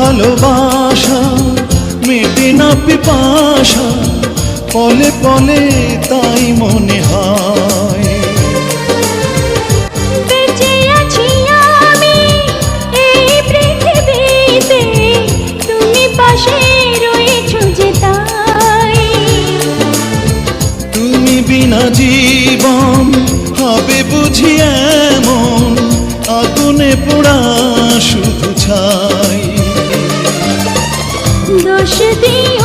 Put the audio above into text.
ভালোবাসা মেটে না পিপাসা, পলে পলে তাই মনে হয়। বেঁচে আছি আমি এই পৃথিবীতে, তুমি পাশে রয়েছো যে তাই। তুমি বিনা জীবন হবে বুঝি এমন, আগুনে পোড়া শুধু ছাই। দোষ দিয়ে